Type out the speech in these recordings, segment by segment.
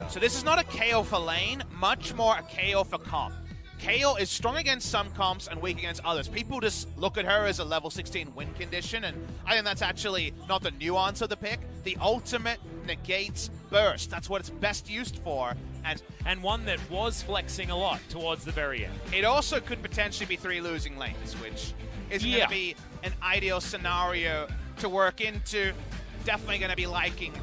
So this is not a KO for lane, much more a KO for comp. KO is strong against some comps and weak against others. People just look at her as a level 16 win condition, and I think that's actually not the nuance of the pick. The ultimate negates burst. That's what it's best used for. And one that was flexing a lot towards the very end. It also could potentially be 3 losing lanes, which is going to be an ideal scenario to work into. Definitely going to be liking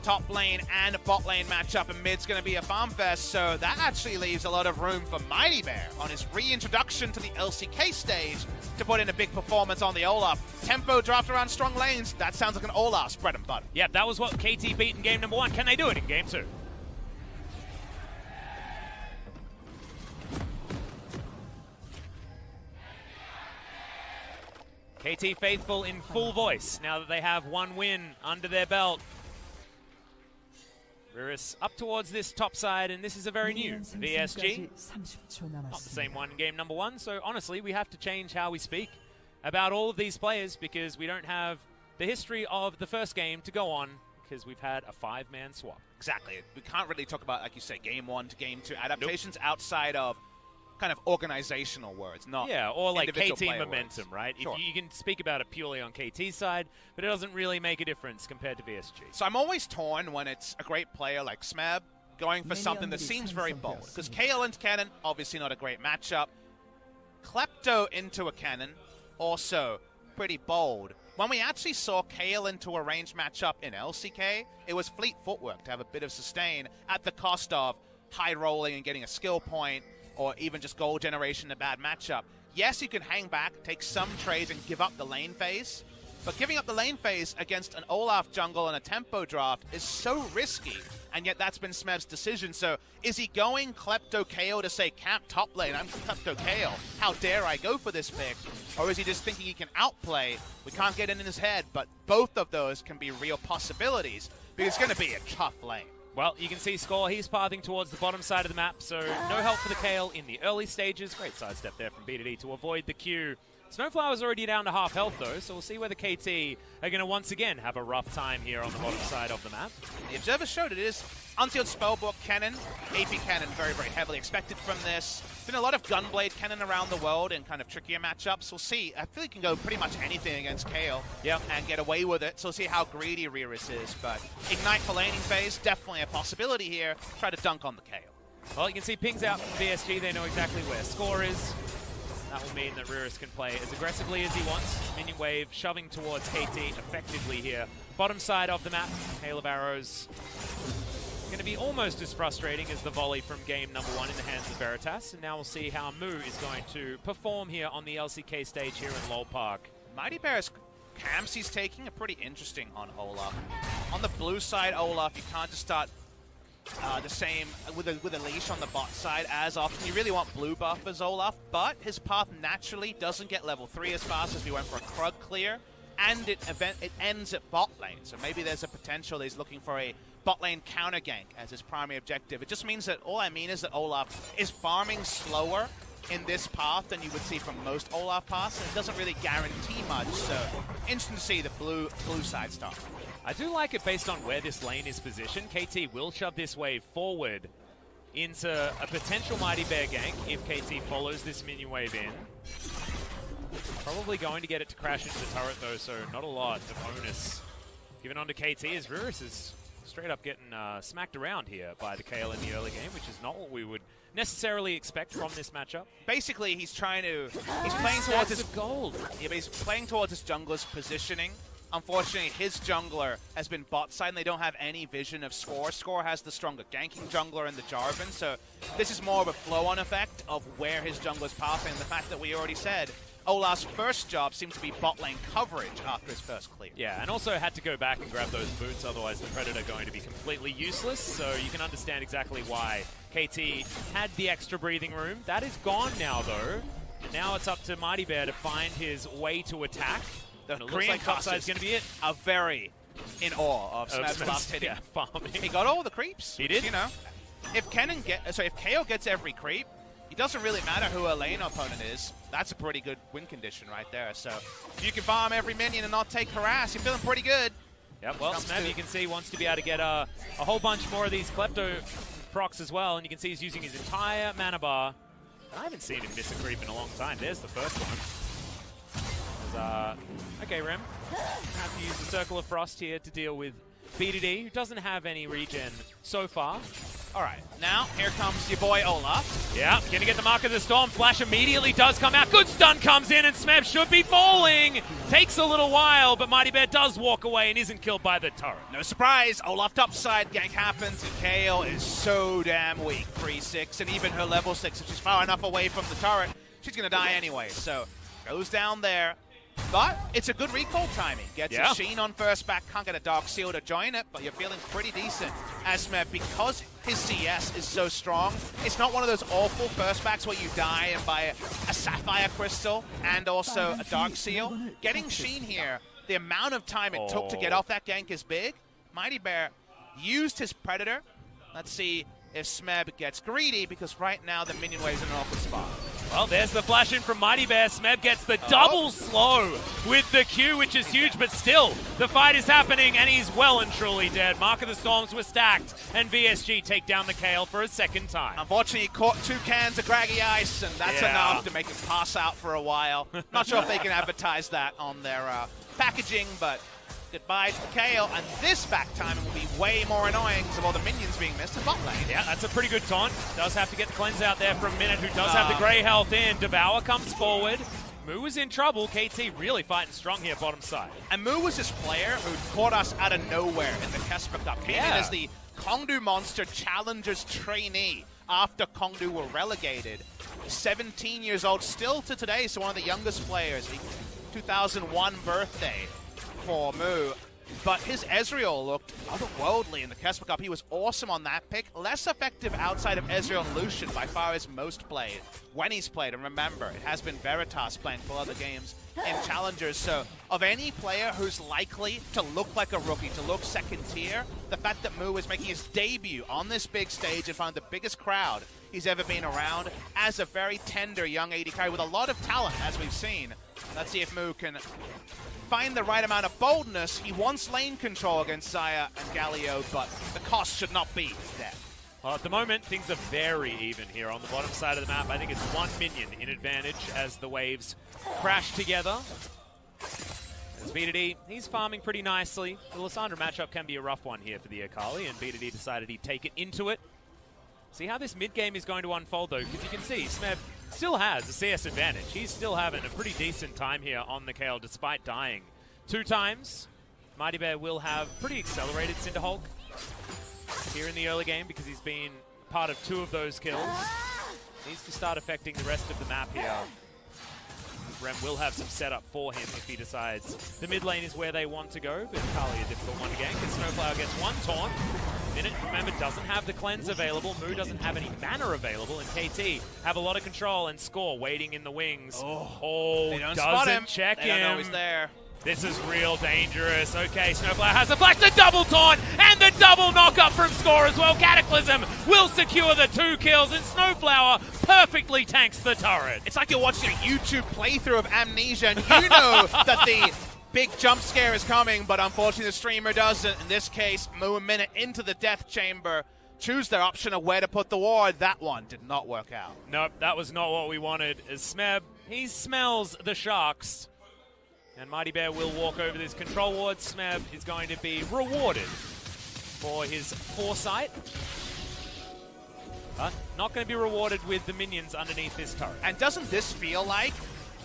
top lane and bot lane matchup, and mid's going to be a farm fest, so that actually leaves a lot of room for Mighty Bear on his reintroduction to the LCK stage to put in a big performance on the Olaf. Tempo draft around strong lanes, that sounds like an Olaf's bread and butter. Yeah, that was what KT beat in game number 1. Can they do it in game 2? KT faithful in full voice now that they have 1 win under their belt. Rirus up towards this top side, and this is a very new VSG. Not the same one in game number 1, so honestly, we have to change how we speak about all of these players because we don't have the history of the first game to go on because we've had a 5-man swap. Exactly. We can't really talk about, like you say, game 1 to game 2 adaptations outside of kind of organizational words, not or like KT momentum, words. right? Sure. If you can speak about it purely on KT's side, but it doesn't really make a difference compared to VSG. So I'm always torn when it's a great player like Smeb going for something that seems very bold. Because KL into Cannon, obviously not a great matchup. Klepto into a Cannon, also pretty bold. When we actually saw Kale into a ranged matchup in LCK, it was fleet footwork to have a bit of sustain at the cost of high rolling and getting a skill point, or even just goal generation in a bad matchup. Yes, you can hang back, take some trades, and give up the lane phase, but giving up the lane phase against an Olaf jungle and a tempo draft is so risky, and yet that's been Smeb's decision. So is he going Klepto KO to say, camp top lane, I'm Klepto KO, how dare I go for this pick? Or is he just thinking he can outplay? We can't get it in his head, but both of those can be real possibilities, because it's going to be a tough lane. Well, you can see Score, he's pathing towards the bottom side of the map, so no help for the Kale in the early stages. Great sidestep there from B2D to avoid the Q. Snowflower's already down to half health, though, so we'll see whether KT are going to once again have a rough time here on the bottom side of the map. The Observer showed it is Unsealed Spellbook Cannon, AP Cannon very, very heavily expected from this. Been a lot of Gunblade Cannon around the world in kind of trickier matchups. We'll see. I feel he can go pretty much anything against Kale and get away with it. So we'll see how greedy Rirus is. But Ignite for laning phase, definitely a possibility here. Try to dunk on the Kale. Well, you can see pings out from VSG. They know exactly where Score is. That will mean that Rirus can play as aggressively as he wants. Minion wave shoving towards KT effectively here. Bottom side of the map, Hail of Arrows. Going to be almost as frustrating as the volley from game number 1 in the hands of Veritas. And now we'll see how Moo is going to perform here on the LCK stage here in Lowell Park. Mighty Bear's camps he's taking are pretty interesting on Olaf. On the blue side, Olaf, you can't just start the same with a leash on the bot side as often. You really want blue buff as Olaf, but his path naturally doesn't get level 3 as fast as we went for a Krug clear, and it ends at bot lane. So maybe there's a potential that he's looking for a bot lane counter gank as his primary objective. It just means that all I mean is that Olaf is farming slower in this path than you would see from most Olaf paths, and it doesn't really guarantee much. So interesting to see the blue side start. I do like it based on where this lane is positioned. KT will shove this wave forward into a potential Mighty Bear gank if KT follows this minion wave in. Probably going to get it to crash into the turret though, so not a lot of onus given onto KT as Rirus is straight up getting smacked around here by the Kale in the early game, which is not what we would necessarily expect from this matchup. Basically, he's playing towards his gold. Yeah, but he's playing towards his jungler's positioning. Unfortunately, his jungler has been bot side, and they don't have any vision of Score. Score has the stronger ganking jungler in the Jarvan, so this is more of a flow-on effect of where his jungler's pathing, and the fact that we already said Olaf's first job seems to be bot lane coverage after his first clear. Yeah, and also had to go back and grab those boots, otherwise the Predator going to be completely useless, so you can understand exactly why KT had the extra breathing room. That is gone now, though, and now it's up to Mighty Bear to find his way to attack. The Korean like topside's going to be it. Are very in awe of Smeb's last hitting. Yeah, farming. He got all the creeps. He did. You know, if KO gets every creep, it doesn't really matter who a lane opponent is. That's a pretty good win condition right there. So if you can farm every minion and not take harass, you're feeling pretty good. Yep, well, Smeb, you can see, wants to be able to get a whole bunch more of these Klepto procs as well, and you can see he's using his entire mana bar. I haven't seen him miss a creep in a long time. There's the first one. Okay, Rem. Have to use the Circle of Frost here to deal with BDD, who doesn't have any regen so far. All right, now here comes your boy Olaf. Yeah, gonna get the Mark of the Storm. Flash immediately does come out. Good stun comes in, and Smeb should be falling. Takes a little while, but Mighty Bear does walk away and isn't killed by the turret. No surprise, Olaf topside, gank happens, and Kayle is so damn weak. 3-6, and even her level 6, if she's far enough away from the turret, she's gonna die anyway. So, goes down there. But it's a good recall timing. Gets a Sheen on first back, can't get a Dark Seal to join it, but you're feeling pretty decent as Smeb, because his CS is so strong. It's not one of those awful first backs where you die and buy a Sapphire Crystal and also a Dark Seal. Getting Sheen here, the amount of time it took to get off that gank is big. Mighty Bear used his Predator. Let's see if Smeb gets greedy, because right now the minion wave's in an awkward spot. Well, there's the flash in from Mighty Bear. Smeb gets the double slow with the Q, which is huge, but still, the fight is happening, and he's well and truly dead. Mark of the Storms were stacked, and VSG take down the Kayle for a second time. Unfortunately, he caught 2 cans of Graggy Ice, and that's enough to make him pass out for a while. Not sure if they can advertise that on their packaging, but goodbye to Kayle, and this back timing will be way more annoying because of all the minions being missed in bot lane. Yeah, that's a pretty good taunt. Does have to get the cleanse out there for a minute, who does have the grey health in. Devour comes forward. Moo is in trouble. KT really fighting strong here bottom side. And Moo was this player who caught us out of nowhere in the Kesper Cup. Came in as the Kongdu Monster Challengers trainee after Kongdu were relegated. 17 years old, still to today, so one of the youngest players. 2001 birthday for Moo, but his Ezreal looked otherworldly in the Kesper Cup. He was awesome on that pick. Less effective outside of Ezreal and Lucian, by far his most played when he's played. And remember, it has been Veritas playing for other games in Challengers. So of any player who's likely to look like a rookie, to look second tier, the fact that Moo is making his debut on this big stage in front of the biggest crowd he's ever been around as a very tender young AD carry with a lot of talent, as we've seen. Let's see if Moo can find the right amount of boldness. He wants lane control against Xayah and Galio, but the cost should not be death. Well, at the moment, things are very even here on the bottom side of the map. I think it's 1 minion in advantage as the waves crash together. As BDD, he's farming pretty nicely. The Lissandra matchup can be a rough one here for the Akali, and BDD decided he'd take it into it. See how this mid-game is going to unfold, though, because you can see Smeb still has a CS advantage. He's still having a pretty decent time here on the Kayle, despite dying 2 times. Mighty Bear will have pretty accelerated Cinderhulk here in the early game, because he's been part of 2 of those kills. Needs to start affecting the rest of the map here. Rem will have some setup for him if he decides the mid lane is where they want to go, but Kali a difficult one to gank, as Snowflower gets 1 taunt. Minute, remember, doesn't have the cleanse available. Moo doesn't have any mana available, and KT have a lot of control, and Score waiting in the wings. They don't spot him. Check they him. Don't know he's there. This is real dangerous. Okay, Snowflower has a flash, the double taunt, and the double knock-up from Score as well. Cataclysm will secure the 2 kills, and Snowflower perfectly tanks the turret. It's like you're watching a YouTube playthrough of Amnesia, and you know that the big jump scare is coming, but unfortunately the streamer doesn't. In this case, Moo a minute into the death chamber. Choose their option of where to put the ward. That one did not work out. Nope, that was not what we wanted. As Smeb, he smells the sharks. And Mighty Bear will walk over this control ward. Smeb is going to be rewarded for his foresight. But not going to be rewarded with the minions underneath this turret. And doesn't this feel like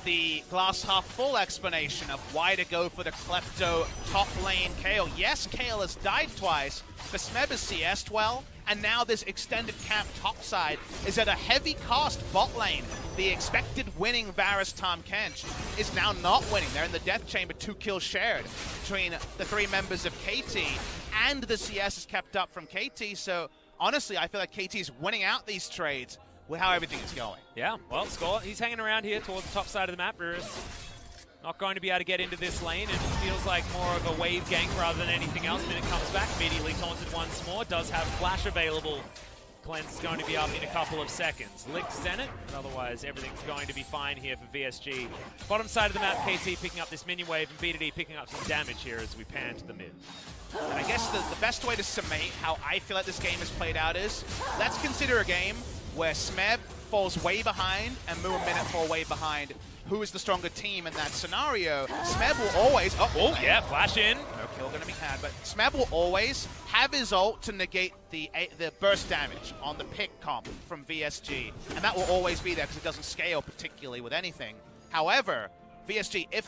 the glass half full explanation of why to go for the Klepto top lane Kayle? Yes, Kayle has died twice, but Smeb has CS'd well, and now this extended camp topside is at a heavy cost bot lane. The expected winning Varus Tahm Kench is now not winning. They're in the death chamber, 2 kills shared between the 3 members of KT, and the CS is kept up from KT, so honestly, I feel like KT's winning out these trades with how everything is going. Yeah, well, Score, he's hanging around here towards the top side of the map. Rurus not going to be able to get into this lane, and it feels like more of a wave gank rather than anything else. Minute comes back, immediately taunted once more, does have flash available Cleanse is going to be up in a couple of seconds. Lick Zenit, but otherwise everything's going to be fine here for VSG. Bottom side of the map, KT picking up this minion wave and BDD picking up some damage here as we pan to the mid. And I guess the best way to summate how I feel like this game has played out is, let's consider a game where Smeb falls way behind and Moo and Minute fall way behind. Who is the stronger team in that scenario? Smeb will always... Oh, yeah, flash in. No kill going to be had, but Smeb will always have his ult to negate the burst damage on the pick comp from VSG. And that will always be there because it doesn't scale particularly with anything. However, VSG, if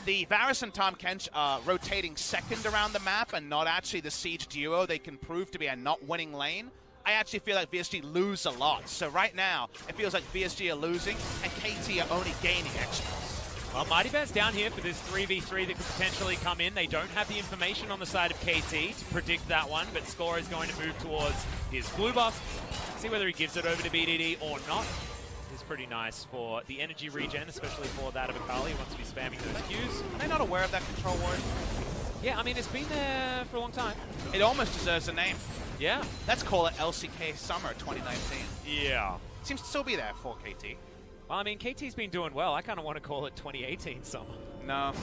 the Varus and Tahm Kench are rotating second around the map and not actually the Siege duo they can prove to be a not winning lane, I actually feel like VSG lose a lot. So right now, it feels like VSG are losing and KT are only gaining extras. Well, Mighty Bear's down here for this 3v3 that could potentially come in. They don't have the information on the side of KT to predict that one, but Score is going to move towards his blue buff. See whether he gives it over to BDD or not. It's pretty nice for the energy regen, especially for that of Akali who wants to be spamming those Qs. Are they not aware of that control ward? Yeah, I mean, it's been there for a long time. It almost deserves a name. Yeah. Let's call it LCK Summer 2019. Yeah. Seems to still be there for KT. Well, I mean, KT's been doing well. I kind of want to call it 2018 Summer. No.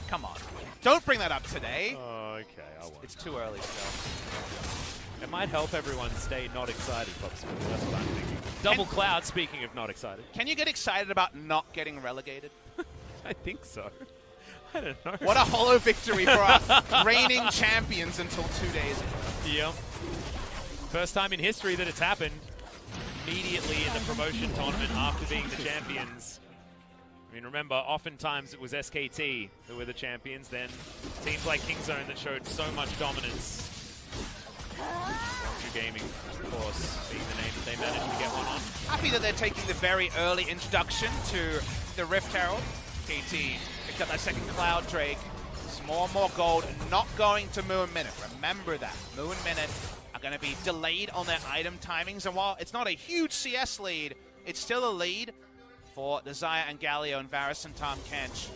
Come on. Don't bring that up today. Oh, okay, I won't. It's too early still. It might help everyone stay not excited, Popsicle. That's what I'm thinking. Double Cloud, speaking of not excited. Can you get excited about not getting relegated? I think so. I don't know. What a hollow victory for our reigning champions until 2 days ago. Yeah. First time in history that it's happened. Immediately in the promotion tournament after being the champions. I mean, remember, oftentimes it was SKT that were the champions, then teams like Kingzone that showed so much dominance. Rolster Gaming, of course, being the name that they managed to get one on. Happy that they're taking the very early introduction to the Rift Herald. KT picked up that second Cloud Drake. Some more gold, not going to Moo and Minute. Remember that. Moo and Minute are going to be delayed on their item timings, and while it's not a huge CS lead, it's still a lead for the Xayah and Galio and Varus and Tahm Kench.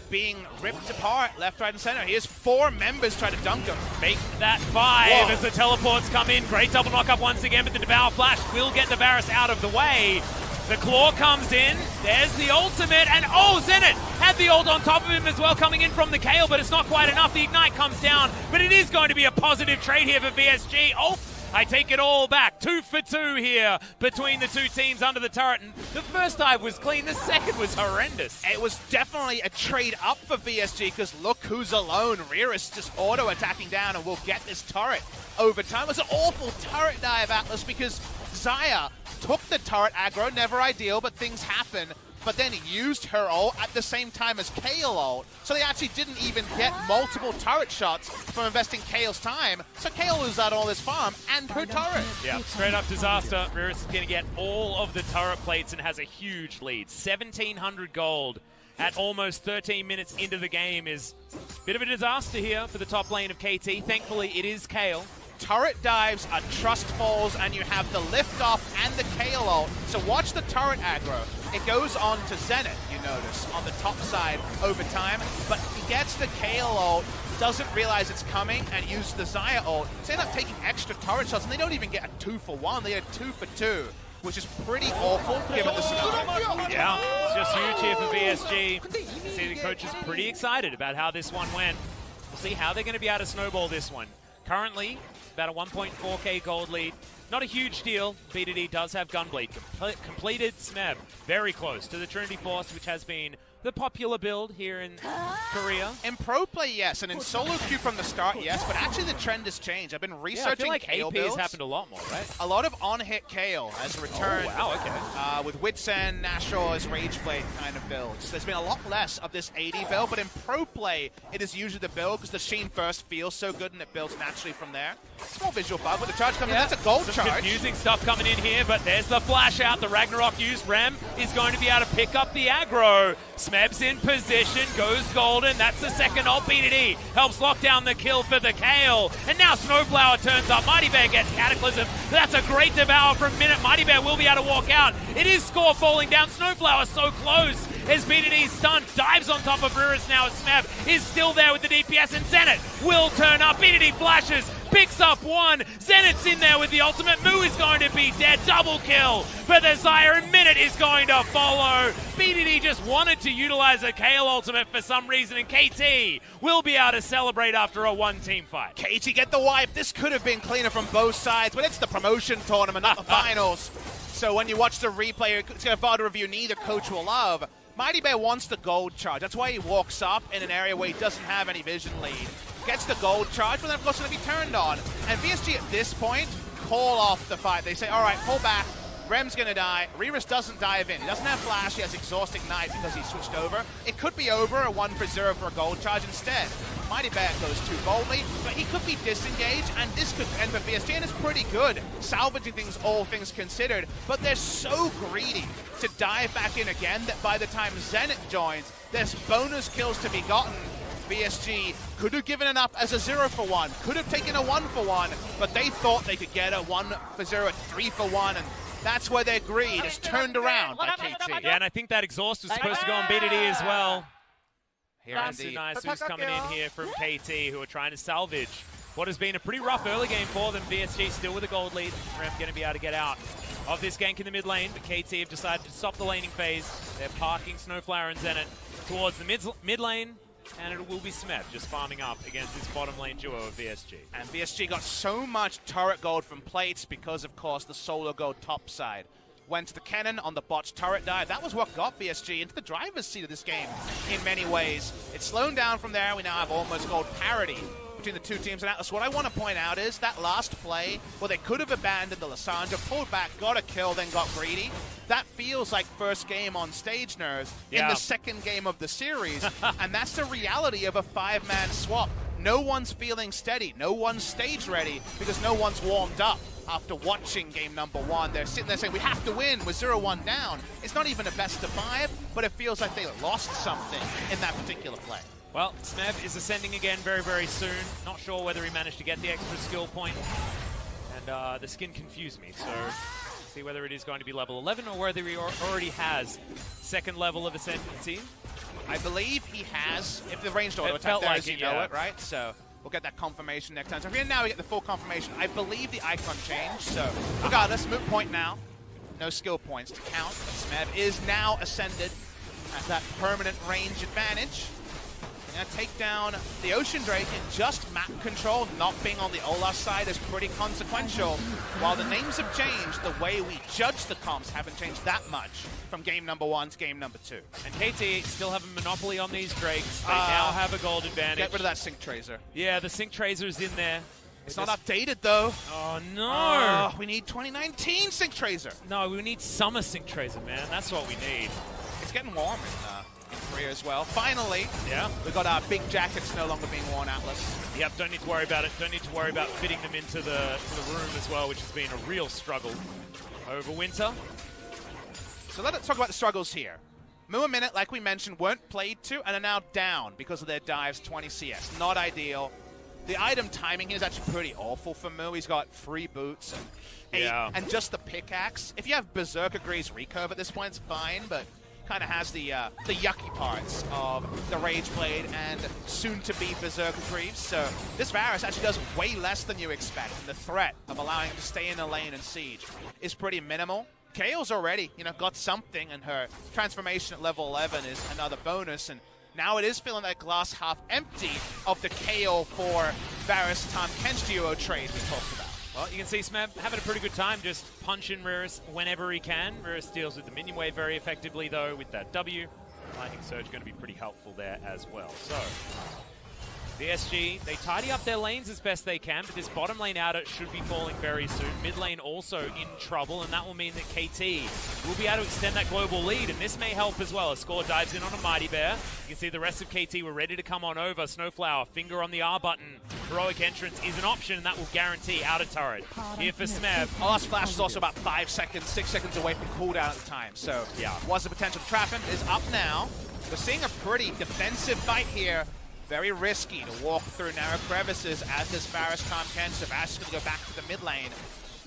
Being ripped apart left, right, and center. Here's 4 members trying to dunk him. Make that 5 Whoa. as the teleports come in. Great double knock up once again, but the Devour Flash will get the Varus out of the way. The Claw comes in. There's the ultimate, and oh, Zenit had the ult on top of him as well, coming in from the Kayle, but it's not quite enough. The Ignite comes down, but it is going to be a positive trade here for VSG. Oh, I take it all back. 2 for 2 here between the two teams under the turret. And the first dive was clean, the second was horrendous. It was definitely a trade up for VSG because look who's alone. Rearus just auto-attacking down and will get this turret over time. It was an awful turret dive, Atlas, because Xayah took the turret aggro, never ideal, but things happen. But then used her ult at the same time as Kayle ult. So they actually didn't even get multiple turret shots from investing Kayle's time. So Kayle loses out all this farm and her turret. Yeah, straight up disaster. Rearus is going to get all of the turret plates and has a huge lead. 1,700 gold at almost 13 minutes into the game is a bit of a disaster here for the top lane of KT. Thankfully, it is Kayle. Turret dives are trust falls, and you have the lift off and the Kayle ult. So watch the turret aggro. It goes on to Zenit, you notice, on the top side over time, but he gets the Kayle ult, doesn't realize it's coming, and uses the Xayah ult. So they end up taking extra turret shots, and they don't even get a 2 for 1, they get 2 for 2, which is pretty awful given the scenario. Yeah, it's just huge here for VSG. You see the coach is pretty excited about how this one went. We'll see how they're going to be able to snowball this one. Currently, about a 1.4k gold lead. Not a huge deal. BDD does have Gunblade. Completed Smeb. Very close to the Trinity Force, which has been the popular build here in Korea. In pro play, yes, and in solo queue from the start, yes, but actually the trend has changed. I've been researching I feel like Kayle AP builds. has happened a lot more, right? A lot of on-hit Kayle has returned. Oh, wow, okay. With Witsend, Nashor as Rageblade kind of builds. There's been a lot less of this AD build, but in pro play, it is usually the build because the Sheen Burst feels so good and it builds naturally from there. Small visual bug with the charge coming in. That's a gold Some charge. confusing stuff coming in here, but there's the flash out. The Ragnarok used. Rem is going to be able to pick up the aggro. Smeb's in position, goes golden. That's the second ult. BDD helps lock down the kill for the Kayle. And now Snowflower turns up. Mighty Bear gets Cataclysm. That's a great devour from Minute. Mighty Bear will be able to walk out. It is Score falling down. Snowflower so close as BDD stunned. Dives on top of Rearus now as Smeb is still there with the DPS, and Zenit will turn up. BDD flashes. picks up one. Zenith's in there with the ultimate. Moo is going to be dead. Double kill for the Zyre. Minute is going to follow. BDD just wanted to utilize a Kale ultimate for some reason, and KT will be able to celebrate after a one-team fight. KT get the wipe. This could have been cleaner from both sides, but it's the promotion tournament, not the finals. So when you watch the replay, it's going to VOD review neither coach will love. Mighty Bear wants the gold charge. That's why he walks up in an area where he doesn't have any vision lead. Gets the gold charge, but then of course it's going to be turned on. And VSG at this point call off the fight. They say, all right, pull back. Rem's going to die. Reris doesn't dive in. He doesn't have flash. He has exhaust ignite because he switched over. It could be over, a 1-for-0 for a gold charge instead. Mighty Bear goes too boldly, but he could be disengaged, and this could end for VSG, and it's pretty good, salvaging things, all things considered, but they're so greedy to dive back in again that by the time Zenith joins, there's bonus kills to be gotten. VSG could have given it up as a 0-for-1, could have taken a 1-for-1, but they thought they could get a 1-for-0, a 3-for-1, and that's where their greed is turned around by KT. Yeah, and I think that exhaust was supposed to go on BDD as well. Here Nice who's coming in here from KT, who are trying to salvage what has been a pretty rough early game for them. VSG still with a gold lead. Rem going to be able to get out of this gank in the mid lane, but KT have decided to stop the laning phase. They're parking Snowflower and Zenith towards the mid lane, and it will be Smeb just farming up against this bottom lane duo of VSG. And VSG got so much turret gold from plates because, of course, the solo gold top side. Went to the cannon on the botched turret dive. That was what got VSG into the driver's seat of this game in many ways. It's slowed down from there. We now have almost gold parity between the two teams. And Atlas, what I want to point out is that last play where they could have abandoned the Lissandra, pulled back, got a kill, then got greedy. That feels like first game on stage nerves in the second game of the series. And that's the reality of a 5-man swap. No one's feeling steady. No one's stage ready because no one's warmed up. After watching game number 1, they're sitting there saying, we have to win, we're 0-1 down. It's not even a best of 5, but it feels like they lost something in that particular play. Well, Smeb is ascending again very, very soon. Not sure whether he managed to get the extra skill point. And the skin confused me, so see whether it is going to be level 11 or whether he already has second level of ascendancy. I believe he has, if the ranged auto attack there, you know it, right? So we'll get that confirmation next time. So here now we get the full confirmation. I believe the icon changed, so regardless, moot point now. No skill points to count. Smeb is now ascended at that permanent range advantage. Going to take down the Ocean Drake in just map control. Not being on the Olaf side is pretty consequential. While the names have changed, the way we judge the comps haven't changed that much from game number 1 to game number 2. And KT still have a monopoly on these Drakes. They now have a gold advantage. Get rid of that Sync Tracer. Yeah, the Sync Tracer's in there. It's not updated, though. Oh, no. We need 2019 Sync Tracer. No, we need summer Sync Tracer, man. That's what we need. It's getting warm in Korea as well. Finally, we got our big jackets no longer being worn, Atlas. Yep, don't need to worry about it. Don't need to worry about fitting them into the room as well, which has been a real struggle over winter. So let's talk about the struggles here. Moo and Minute, like we mentioned, weren't played to and are now down because of their dives 20 CS. Not ideal. The item timing here is actually pretty awful for Moo. He's got 3 boots and 8, and just the pickaxe. If you have Berserker Grease recurve at this point, it's fine, but kind of has the yucky parts of the Rage Blade and soon-to-be Berserker Greaves. So this Varus actually does way less than you expect, and the threat of allowing him to stay in the lane and siege is pretty minimal. Kael's already, got something, and her transformation at level 11 is another bonus, and now it is feeling that glass half empty of the Kael for Varus Tahm Kench duo trade we talked about. Well, you can see Smeb having a pretty good time just punching Reris whenever he can. Reris deals with the minion wave very effectively, though, with that W. Lightning Surge going to be pretty helpful there as well. So, VSG, they tidy up their lanes as best they can, but this bottom lane outer should be falling very soon. Mid lane also in trouble, and that will mean that KT will be able to extend that global lead, and this may help as well. A score dives in on a Mighty Bear. You can see the rest of KT were ready to come on over. Snowflower, finger on the R button. Heroic Entrance is an option, and that will guarantee outer turret. Here for Smeb. Last Flash is also about 5 seconds, 6 seconds away from cooldown at the time, so was the potential to trap him. Is up now. We're seeing a pretty defensive fight here. Very risky to walk through narrow crevices as this Varus Tahm Kench. So Varus is going to go back to the mid lane.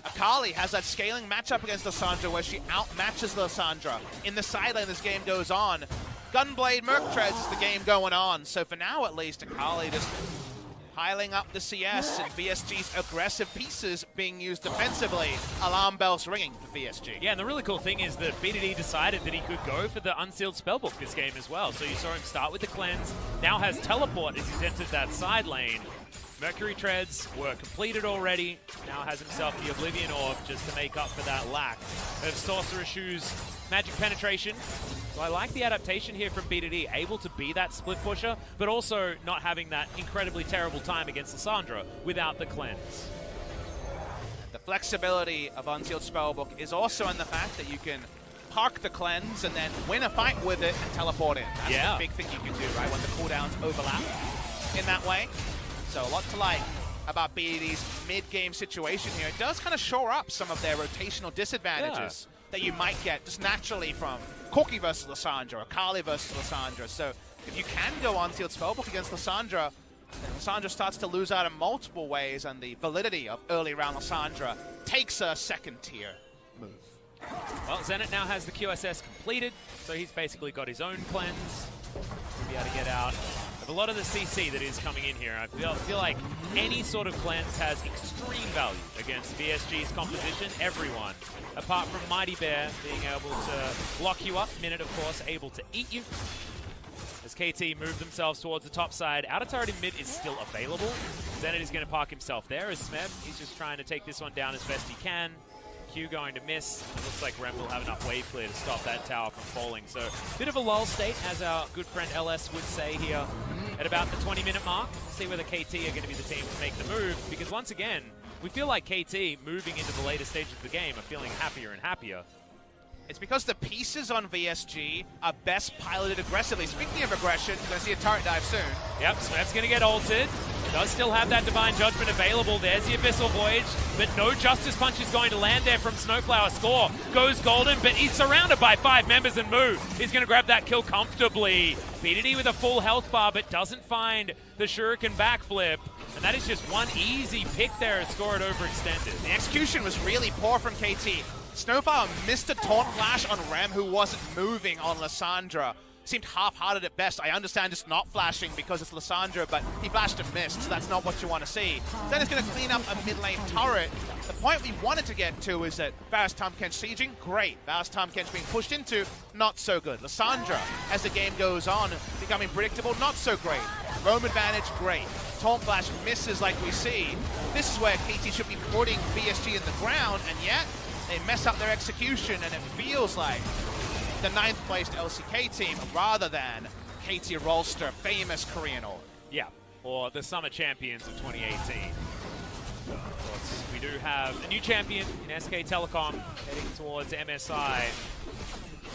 Akali has that scaling matchup against Lissandra where she outmatches Lissandra. In the side lane, this game goes on. Gunblade Merc Treads is the game going on. So for now, at least, Akali just piling up the CS and VSG's aggressive pieces being used defensively. Alarm bells ringing for VSG. Yeah, and the really cool thing is that BDD decided that he could go for the Unsealed Spellbook this game as well. So you saw him start with the Cleanse, now has Teleport as he's entered that side lane. Mercury Treads were completed already, now has himself the Oblivion Orb just to make up for that lack of Sorcerer Shoes magic penetration. So I like the adaptation here from BDD, able to be that split pusher, but also not having that incredibly terrible time against Lissandra without the Cleanse. The flexibility of Unsealed Spellbook is also in the fact that you can park the Cleanse and then win a fight with it and teleport in. That's the big thing you can do, right, when the cooldowns overlap in that way. So a lot to like about BDD's mid-game situation here. It does kind of shore up some of their rotational disadvantages that you might get just naturally from Corki versus Lissandra or Kali versus Lissandra. So if you can go Unsealed Spellbook against Lissandra, then Lissandra starts to lose out in multiple ways, and the validity of early round Lissandra takes a second tier move. Well, Zenit now has the QSS completed, so he's basically got his own cleanse. He'll be able to get out of a lot of the CC that is coming in here. I feel like any sort of cleanse has extreme value against VSG's composition. Everyone, apart from Mighty Bear being able to lock you up. Minute, of course, able to eat you. As KT move themselves towards the top side, outer turret in mid is still available. Zenit is going to park himself there as Smeb. He's just trying to take this one down as best he can. Q going to miss. It looks like Rem will have enough wave clear to stop that tower from falling. So, bit of a lull state, as our good friend LS would say here at about the 20-minute mark. See whether KT are going to be the team to make the move, because once again, we feel like KT, moving into the later stages of the game, are feeling happier and happier. It's because the pieces on VSG are best piloted aggressively. Speaking of aggression, you're going to see a turret dive soon. Yep, Smeb's going to get ulted. Does still have that Divine Judgment available. There's the Abyssal Voyage, but no Justice Punch is going to land there from Snowflower. Score goes golden, but he's surrounded by 5 members, and Moo is going to grab that kill comfortably. BDD with a full health bar, but doesn't find the Shuriken backflip. And that is just one easy pick there to score it overextended. The execution was really poor from KT. Snowflower missed a taunt flash on Rem, who wasn't moving on Lissandra. Seemed half-hearted at best. I understand just not flashing because it's Lissandra, but he flashed and missed, so that's not what you want to see. Then it's going to clean up a mid-lane turret. The point we wanted to get to is that Varus Tahm-Kench sieging, great. Varus Tahm-Kench being pushed into, not so good. Lissandra, as the game goes on, becoming predictable, not so great. Roam advantage, great. Taunt flash misses like we see. This is where KT should be putting VSG in the ground, and yet they mess up their execution, and it feels like the 9th placed LCK team rather than KT Rolster, famous Korean org. Yeah, or the Summer Champions of 2018. Of course, we do have a new champion in SK Telecom heading towards MSI.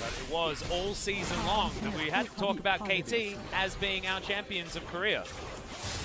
But it was all season long that we had to talk about KT as being our champions of Korea.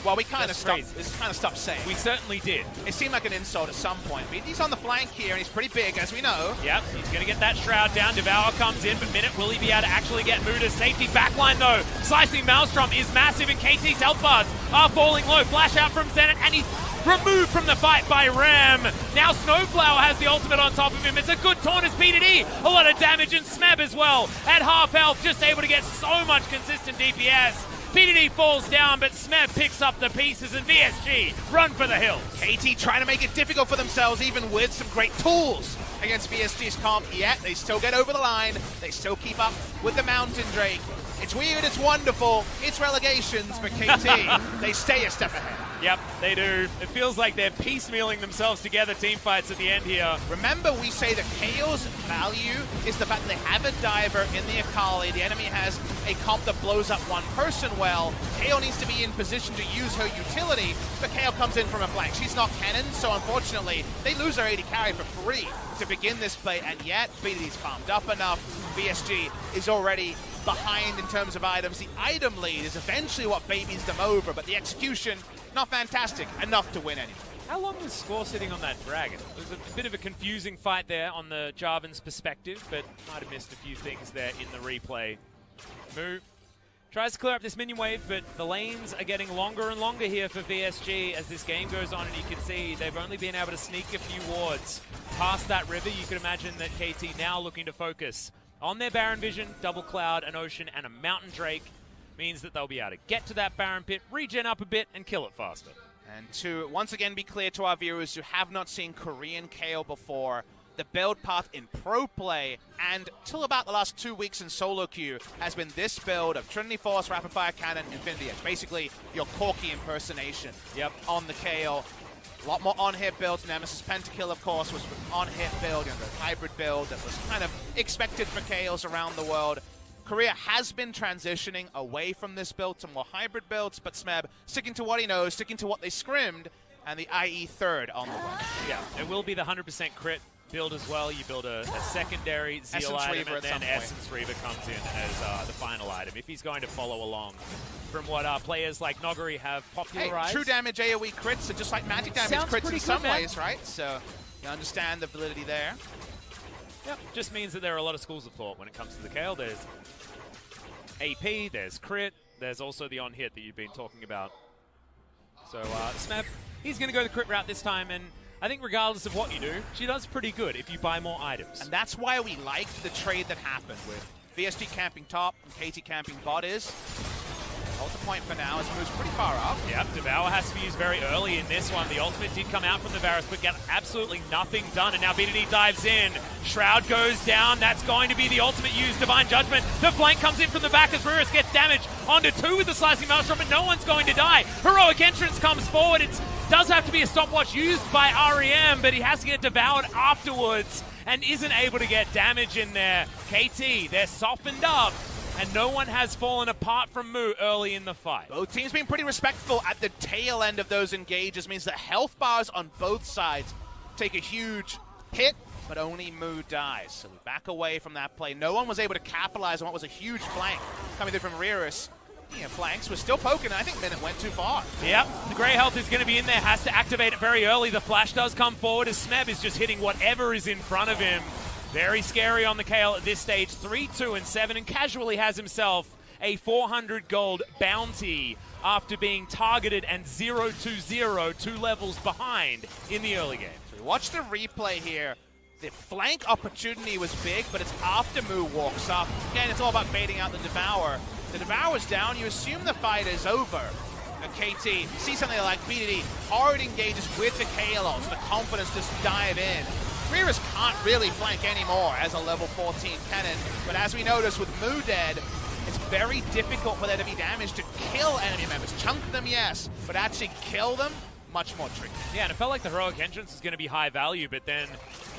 Well, we kind of stopped saying. We certainly did. It seemed like an insult at some point. But he's on the flank here, and he's pretty big, as we know. Yep, he's going to get that Shroud down. Devour comes in, but Minute, will he be able to actually get Muda? Safety backline, though. Slicing Maelstrom is massive, and KT's health bars are falling low. Flash out from Zenit, and he's removed from the fight by Ram. Now Snowflower has the ultimate on top of him. It's a good taunt as BDD. A lot of damage, and Smeb as well. At half health, just able to get so much consistent DPS. BDD falls down, but Smeb picks up the pieces, and VSG run for the hills. KT trying to make it difficult for themselves, even with some great tools against VSG's comp, yet they still get over the line. They still keep up with the Mountain Drake. It's weird, it's wonderful, it's relegations, but KT, they stay a step ahead. Yep, they do. It feels like they're piecemealing themselves together, team fights at the end here. Remember, we say that KO's value is the fact that they have a diver in the Akali. The enemy has a comp that blows up one person well. KO needs to be in position to use her utility, but KO comes in from a flank. She's not cannon, so unfortunately, they lose their AD carry for free to begin this play, and yet BDD's pumped up enough. VSG is already behind in terms of items. The item lead is eventually what babies them over, but the execution, not fantastic enough to win anyway. How long was Score sitting on that dragon? It was a bit of a confusing fight there on the Jarvan's perspective, but might have missed a few things there in the replay. Moo tries to clear up this minion wave, but the lanes are getting longer and longer here for VSG as this game goes on, and you can see they've only been able to sneak a few wards past that river. You can imagine that KT now looking to focus on their Baron Vision, Double Cloud, an Ocean, and a Mountain Drake. Means that they'll be able to get to that Baron Pit, regen up a bit, and kill it faster. And to once again be clear to our viewers who have not seen Korean KO before, the build path in pro play and till about the last 2 weeks in solo queue has been this build of Trinity Force, Rapid Fire Cannon, Infinity Edge. Basically, your Corki impersonation on the KO. A lot more on-hit builds. Nemesis Pentakill, of course, was an on-hit build, the hybrid build that was kind of expected for KOs around the world. Korea has been transitioning away from this build to more hybrid builds, but Smeb sticking to what he knows, sticking to what they scrimmed, and the IE third on the way. Yeah, it will be the 100% crit build as well. You build a secondary Zeal item, and then Essence Reaver comes in as the final item, if he's going to follow along from what players like Noguri have popularized. Hey, true damage AoE crits are just like magic damage crits in some ways, right? So you understand the validity there. Yep, just means that there are a lot of schools of thought when it comes to the KO. There's AP, there's crit, there's also the on-hit that you've been talking about. So Smeb, he's going to go the crit route this time, and I think regardless of what you do, she does pretty good if you buy more items. And that's why we liked the trade that happened with VSG camping top and KT camping bot is. Hold the point for now as it moves pretty far up. Yep, Devour has to be used very early in this one. The ultimate did come out from the Varus, but get absolutely nothing done. And now BDD dives in. Shroud goes down. That's going to be the ultimate used. Divine Judgment. The flank comes in from the back as Rurus gets damaged onto 2 with the Slicing Maelstrom, but no one's going to die. Heroic Entrance comes forward. It does have to be a stopwatch used by REM, but he has to get devoured afterwards and isn't able to get damage in there. KT, they're softened up. And no one has fallen apart from Mu early in the fight. Both teams being pretty respectful at the tail end of those engages means that health bars on both sides take a huge hit, but only Mu dies. So we back away from that play. No one was able to capitalize on what was a huge flank coming through from Rurus. Yeah, flanks was still poking. I think Minute went too far. Yep, the Grey Health is going to be in there. Has to activate it very early. The flash does come forward as Smeb is just hitting whatever is in front of him. Very scary on the KL at this stage, 3-2-7, and casually has himself a 400 gold bounty after being targeted and 0-2-0, 2 levels behind in the early game. So watch the replay here. The flank opportunity was big, but it's after Mu walks up. Again, it's all about baiting out the Devour. The Devour's down, you assume the fight is over. KT, see something like BDD, hard engages with the KLO, so the confidence just dive in. Rurus can't really flank anymore as a level 14 cannon, but as we noticed with Mu dead, it's very difficult for there to be damage to kill enemy members. Chunk them, yes, but actually kill them, much more tricky. Yeah, and it felt like the Heroic Entrance was going to be high value, but then,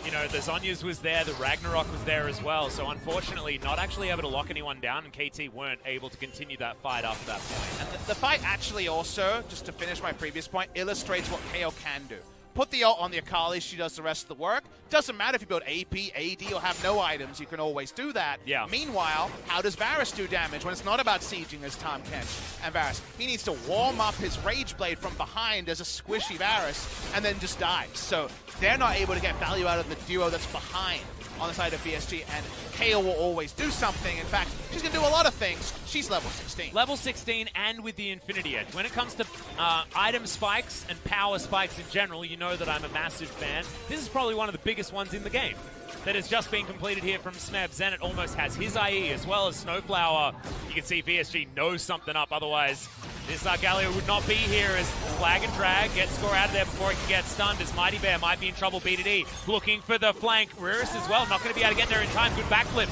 you know, the Zhonya's was there, the Ragnarok was there as well, so unfortunately not actually able to lock anyone down, and KT weren't able to continue that fight after that point. And the fight actually also, just to finish my previous point, illustrates what KO can do. Put the ult on the Akali, she does the rest of the work. Doesn't matter if you build AP, AD, or have no items, you can always do that. Yeah. Meanwhile, how does Varus do damage when it's not about sieging as Tom Kench and Varus? He needs to warm up his Rage Blade from behind as a squishy Varus, and then just dies. So they're not able to get value out of the duo that's behind on the side of VSG, and KO will always do something. In fact, she's going to do a lot of things. She's level 16. Level 16 and with the Infinity Edge. When it comes to item spikes and power spikes in general, you know that I'm a massive fan. This is probably one of the biggest ones in the game that has just been completed here from Smeb. Zenit almost has his IE as well as Snowflower. You can see VSG knows something up, otherwise this Galio would not be here as Flag and Drag gets score out of there before he can get stunned as Mighty Bear might be in trouble. BDD looking for the flank. Rurus as well, not going to be able to get there in time. Good backflip.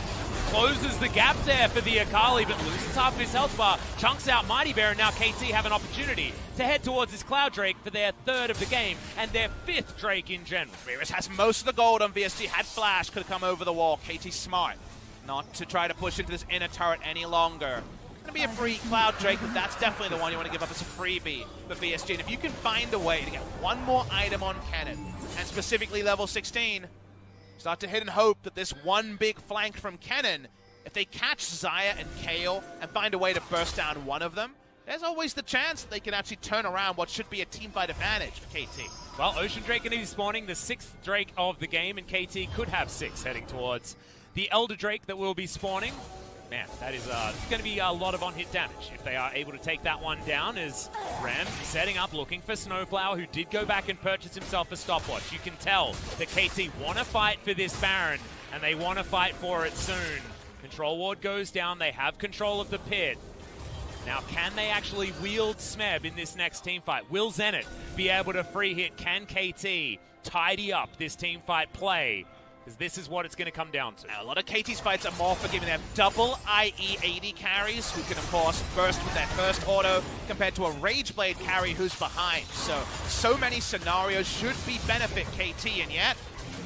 Closes the gap there for the Akali, but loses half of his health bar. Chunks out Mighty Bear, and now KT have an opportunity to head towards this Cloud Drake for their 3rd of the game and their 5th Drake in general. Rurus has most of the gold on VSG. Had Flash, could have come over the wall. KT smart not to try to push into this inner turret any longer. Going to be a free Cloud Drake, but that's definitely the one you want to give up as a freebie for VSG. And if you can find a way to get one more item on cannon, and specifically level 16, start to hit and hope that this one big flank from Kennen, if they catch Xayah and Kayle and find a way to burst down one of them, there's always the chance that they can actually turn around what should be a teamfight advantage for KT. Well, Ocean Drake going to be spawning the 6th Drake of the game, and KT could have 6 heading towards the Elder Drake that will be spawning. Man, that is going to be a lot of on-hit damage if they are able to take that one down, as Rem setting up, looking for Snowflower, who did go back and purchase himself a stopwatch. You can tell that KT want to fight for this Baron, and they want to fight for it soon. Control Ward goes down. They have control of the pit. Now, can they actually wield Smeb in this next team fight? Will Zenit be able to free hit? Can KT tidy up this team fight play? Because this is what it's going to come down to. Now, a lot of KT's fights are more forgiving. They have double IE 80 carries who can, of course, burst with that first auto compared to a Rageblade carry who's behind. So many scenarios should be benefit KT, and yet,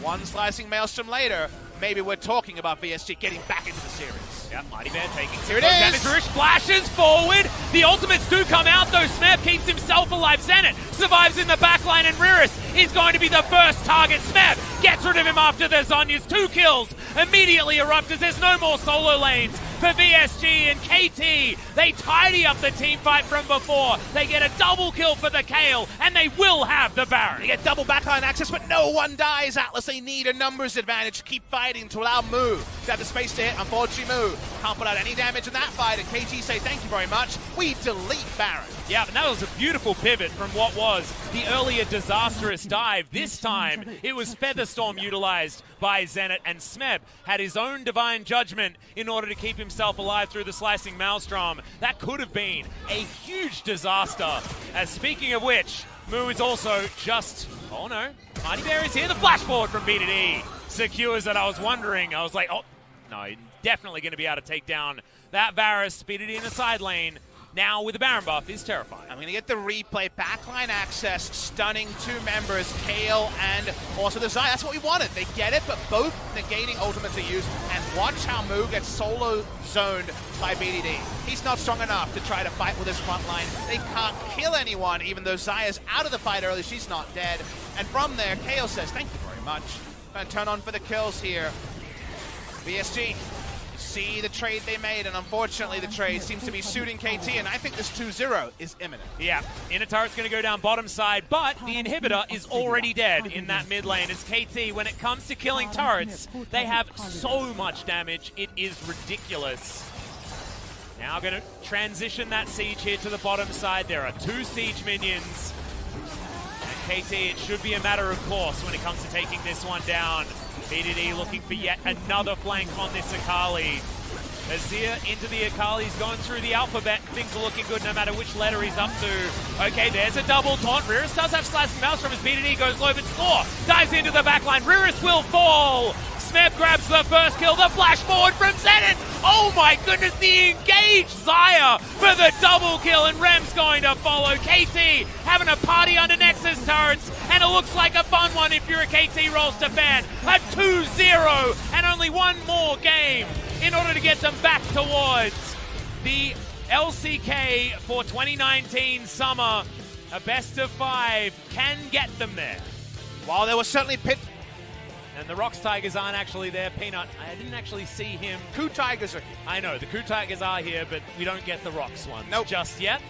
one Slicing Maelstrom later, maybe we're talking about VSG getting back into the series. Yeah, Mighty Bear taking here it is. Damage. Rish flashes forward. The ultimates do come out, though. Smeb keeps himself alive. Zenit survives in the backline, and Riris is going to be the first target. Smeb gets rid of him after the Zhonya's 2 kills. Immediately erupt as there's no more solo lanes for VSG and KT. They tidy up the team fight from before. They get a double kill for the Kayle, and they will have the Baron. They get double backline access, but no one dies, Atlas. They need a numbers advantage to keep fighting to allow Moo to have the space to hit. Unfortunately, Moo can't put out any damage in that fight, and KT say thank you very much. We delete Baron. Yeah, and that was a beautiful pivot from what was the earlier disastrous dive. This time, it was Featherstorm utilized by Zenit, and Smeb had his own divine judgment in order to keep himself alive through the Slicing Maelstrom. That could have been a huge disaster. As speaking of which, Moo is also just... Oh no, Mighty Bear is here. The flash forward from BDD secures it. I was wondering, I was like, oh, no, definitely going to be able to take down that Varus. BDD in the side lane. Now with the Baron buff is terrifying. I'm going to get the replay. Backline access, stunning 2 members, Kayle and also the Xayah. That's what we wanted. They get it, but both negating ultimates are used. And watch how Moo gets solo zoned by BDD. He's not strong enough to try to fight with his front line. They can't kill anyone, even though Xayah's out of the fight early. She's not dead. And from there, Kayle says, thank you very much. Going to turn on for the kills here. VSG. See the trade they made, and unfortunately the trade seems to be suiting KT, and I think this 2-0 is imminent. Yeah, inner turret's going to go down bottom side, but the inhibitor is already dead in that mid lane. As KT, when it comes to killing turrets, they have so much damage, it is ridiculous. Now going to transition that siege here to the bottom side. There are 2 siege minions. And KT, it should be a matter of course when it comes to taking this one down. BDD looking for yet another flank on this Akali. Azir into the Akali's going through the alphabet. Things are looking good no matter which letter he's up to. Okay, there's a double taunt. Riris does have Slicing Maelstrom as BDD goes low, but Score dives into the backline. Riris will fall. Smeb grabs the first kill. The flash forward from Zenit. Oh my goodness, the engaged Xayah for the double kill, and Rem's going to follow. KT having a party under Nexus turrets, and it looks like a fun one if you're a KT Rolster fan. A 2-0 and only one more game in order to get them back towards the LCK for 2019 summer. A best of 5 can get them there. While there was certainly and the Rocks Tigers aren't actually there. Peanut, I didn't actually see him. Coup Tigers are here. I know, the Coup Tigers are here, but we don't get the Rocks ones just yet.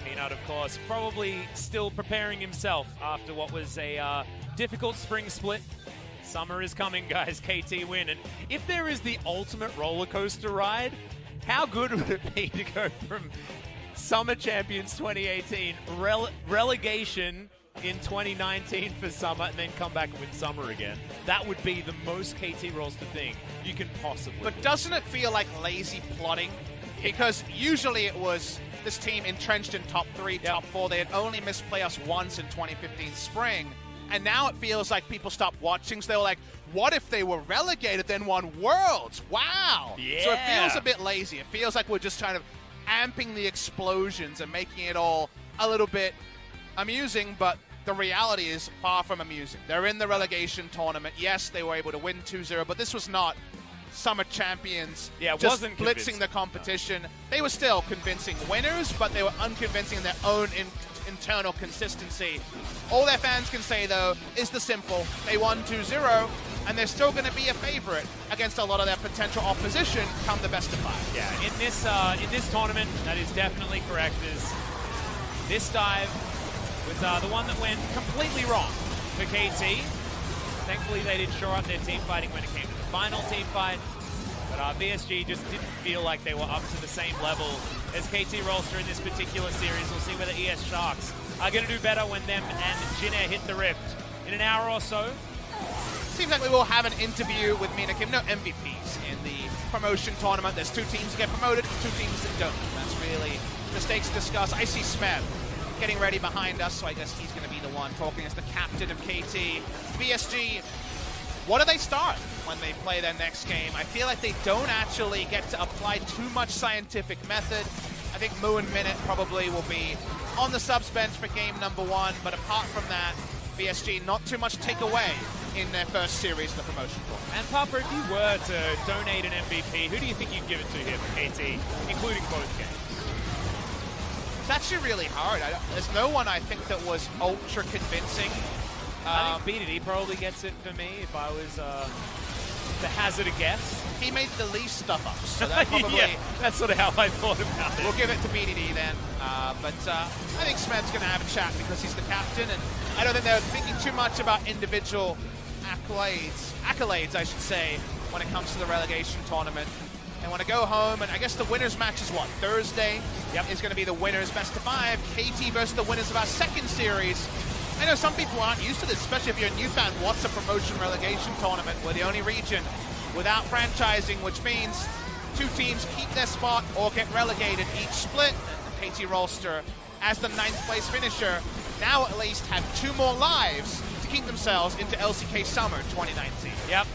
Peanut, of course, probably still preparing himself after what was a difficult spring split. Summer is coming, guys. KT win. And if there is the ultimate roller coaster ride, how good would it be to go from Summer Champions 2018, relegation in 2019 for Summer, and then come back and win Summer again? That would be the most KT Rolster thing you can possibly But doesn't it feel like lazy plotting? Because usually it was this team entrenched in top 3, top 4. They had only missed playoffs once in 2015 spring. And now it feels like people stopped watching, so they were like, what if they were relegated, then won Worlds? Wow! Yeah. So it feels a bit lazy. It feels like we're just kind of amping the explosions and making it all a little bit amusing, but the reality is far from amusing. They're in the relegation tournament. Yes, they were able to win 2-0, but this was not Summer Champions just blitzing the competition. They were still convincing winners, but they were unconvincing in their own internal consistency. All their fans can say, though, is the simple. They won 2-0, and they're still going to be a favorite against a lot of their potential opposition come the best of 5. Yeah, in this tournament, that is definitely correct. This dive was the one that went completely wrong for KT. Thankfully, they did shore up their team fighting when it came to the final team fight. But VSG just didn't feel like they were up to the same level as KT Rolster in this particular series. We'll see whether ES Sharks are going to do better when them and Jin Air hit the rift. In an hour or so, Seems like we will have an interview with Mina Kim. No MVPs in the promotion tournament. There's 2 teams that get promoted, 2 teams that don't. That's really the stakes discussed. I see Smeb getting ready behind us, so I guess he's going to be the one talking as the captain of KT. VSG, what do they start when they play their next game? I feel like they don't actually get to apply too much scientific method. I think Moo and Minute probably will be on the subs bench for game number 1, but apart from that, VSG not too much takeaway in their first series of the promotion tournament. And Papa, if you were to donate an MVP, who do you think you'd give it to here for KT, including both games? It's actually really hard. There's no one I think that was ultra convincing. I think BDD probably gets it for me if I was to hazard a guess. He made the least stuff up, so that probably... yeah, that's sort of how I thought about it. We'll give it to BDD then. But I think Smeb's going to have a chat because he's the captain, and I don't think they're thinking too much about individual accolades, I should say, when it comes to the relegation tournament. They want to go home, and I guess the winners match is what, Thursday? Yep. Is going to be the winners best of 5. KT versus the winners of our second series. I know some people aren't used to this, especially if you're a new fan. What's a promotion relegation tournament? We're the only region without franchising, which means 2 teams keep their spot or get relegated each split. And KT Rolster, as the 9th place finisher, now at least have 2 more lives to keep themselves into LCK Summer 2019. Yep.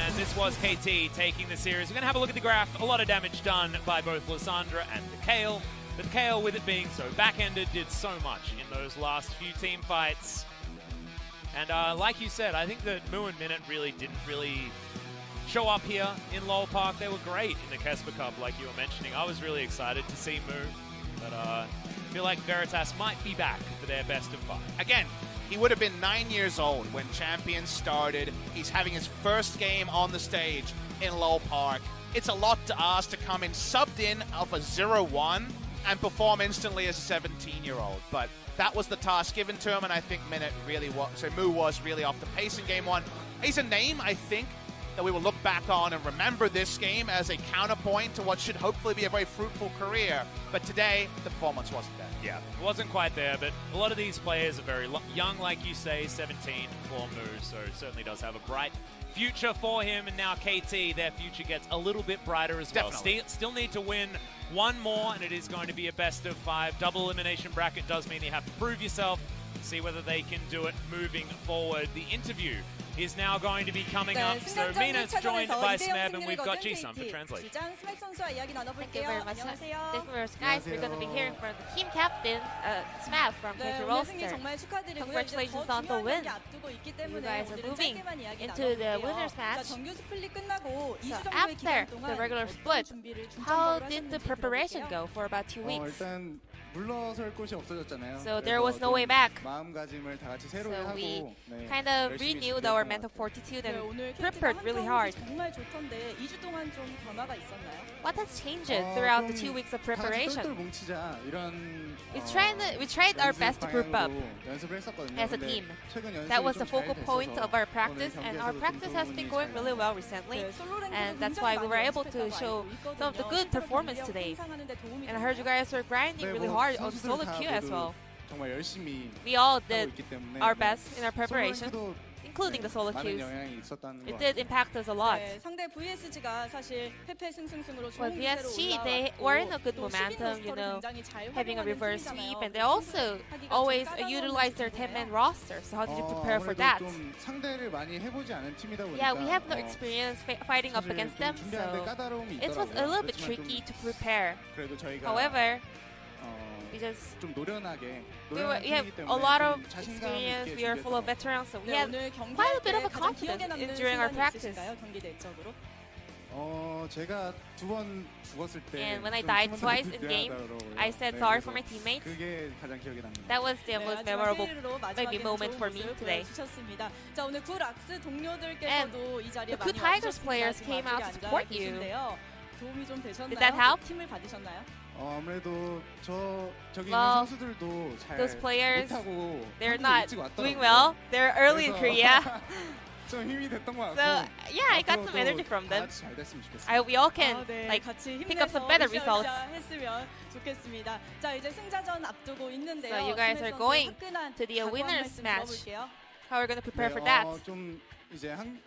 And this was KT taking the series. We're going to have a look at the graph. A lot of damage done by both Lysandra and the Kale. But the Kale, with it being so back-ended, did so much in those last few team fights. And like you said, I think that Moo and Minute really didn't show up here in Lowell Park. They were great in the Kesper Cup, like you were mentioning. I was really excited to see Moo. But I feel like Veritas might be back for their best of 5. Again, he would have been 9 years old when Champions started. He's having his first game on the stage in Lowell Park. It's a lot to ask to come in subbed in of a 0-1 and perform instantly as a 17-year-old. But that was the task given to him, and I think Moo was really off the pace in game 1. He's a name, I think, that we will look back on and remember this game as a counterpoint to what should hopefully be a very fruitful career. But today, the performance wasn't there. Yeah, it wasn't quite there, but a lot of these players are very young, like you say, 17 for Moo, so it certainly does have a bright future for him. And now KT, their future gets a little bit brighter as well. Still need to win 1 more, and it is going to be a best of 5. Double elimination bracket does mean you have to prove yourself, see whether they can do it moving forward. The interview is now going to be coming up. So Mina's joined by Smeb, and we've got Jisun for translation. Thank you very much. Thank you very much, guys. We're going to be hearing from the team captain, Smeb from KT Rolster. Congratulations on the win. You guys are moving into the winners match. So after the regular split, how did the preparation go for about 2 weeks? So there was no way back. So we kind of renewed our mental fortitude and prepared really hard. What has changed throughout the 2 weeks of preparation? We tried our best to group up as a team. That was the focal point of our practice, and our practice has been going really well recently. And that's why we were able to show some of the good performance today. And I heard you guys were grinding really hard on solo queue as well. We all did our best in our preparation, including the solo queues. It did impact us a lot. Well, VSG, they were in a good momentum, you know, having a reverse sweep, and they also always utilize their 10-man roster. So how did you prepare for that? Yeah, we have no experience fighting up against them, so it was a little bit tricky to prepare. However, we have a lot of experience, we are full of veterans, so we had quite a bit of a confidence during our practice. And when I died twice in game, I said sorry for my teammates. That was the most memorable moment for me today. And the Ku Tigers players came out to support you. Did that help? Well, those players, they're not doing well. They're early in Korea. So yeah, I got some energy from them. I hope we all can pick up some better results. So you guys are going to the winners match. How are we going to prepare for that? 이제 한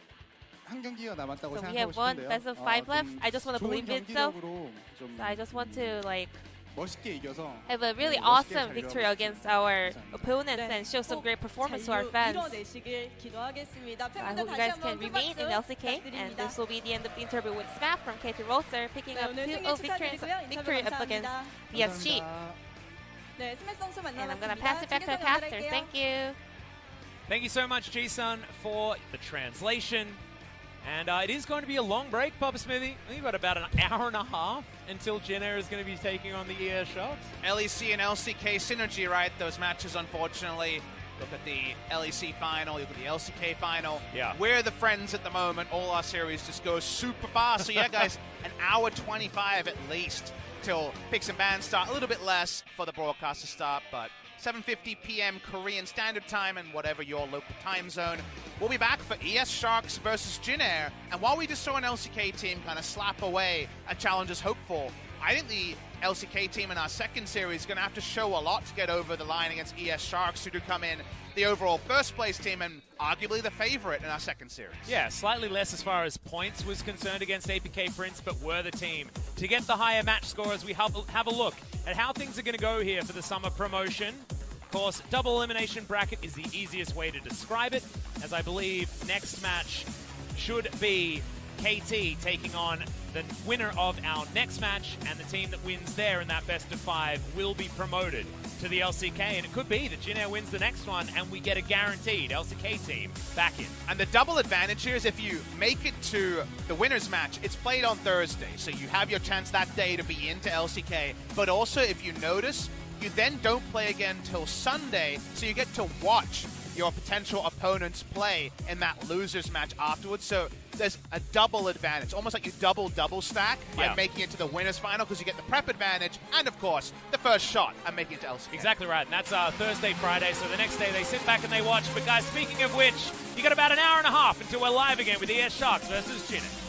경기가 남았다고 So we 생각하고 have one 싶은데요. best of 5 left. 좀 I just want to 좋은 believe it so. 경기력으로 좀 So I just want to like 멋있게 이겨서 have a really 멋있게 awesome 잘 victory 이뤄가고 against 싶습니다. our 감사합니다. opponents and show some great performance to our fans. 이뤄내시길 기도하겠습니다. So I hope you guys can remain in LCK, and this will be the end of the interview with Smap from KT Rolster, picking up 2-0 victory up against VSG. 네, 스맵 선수 And I'm 만나봤습니다. gonna pass it back to the casters. Thank you. Thank you so much, Ji-sun, for the translation. And it is going to be a long break, Papa Smithy. I think we've got about an hour and a half until Jin Air is going to be taking on the ES Sharks. LEC and LCK synergy, right? Those matches, unfortunately. Look at the LEC final, look at the LCK final. Yeah. We're the friends at the moment. All our series just goes super fast. So yeah, guys, an hour 25 at least till picks and bans start. A little bit less for the broadcast to start, but 7:50 p.m. Korean Standard Time and whatever your local time zone. We'll be back for ES Sharks versus Jin Air. And while we just saw an LCK team kind of slap away a Challengers hopeful, I think the LCK team in our second series is going to have to show a lot to get over the line against ES Sharks, who do come in the overall first place team and arguably the favorite in our second series. Yeah, slightly less as far as points was concerned against APK Prince, but were the team to get the higher match score as we have a look at how things are going to go here for the summer promotion. Of course, double elimination bracket is the easiest way to describe it, as I believe next match should be KT taking on the winner of our next match, and the team that wins there in that best of 5 will be promoted to the LCK, and it could be that Jin Air wins the next one and we get a guaranteed LCK team back in. And the double advantage here is if you make it to the winner's match, it's played on Thursday, so you have your chance that day to be into LCK, but also if you notice, you then don't play again till Sunday, so you get to watch your potential opponents play in that loser's match afterwards. So there's a double advantage, almost like you double stack by making it to the winner's final, because you get the prep advantage and, of course, the first shot at making it to LCK. Exactly right, and that's Thursday, Friday, so the next day they sit back and they watch. But guys, speaking of which, you got about an hour and a half until we're live again with ES Sharks versus Jin Air.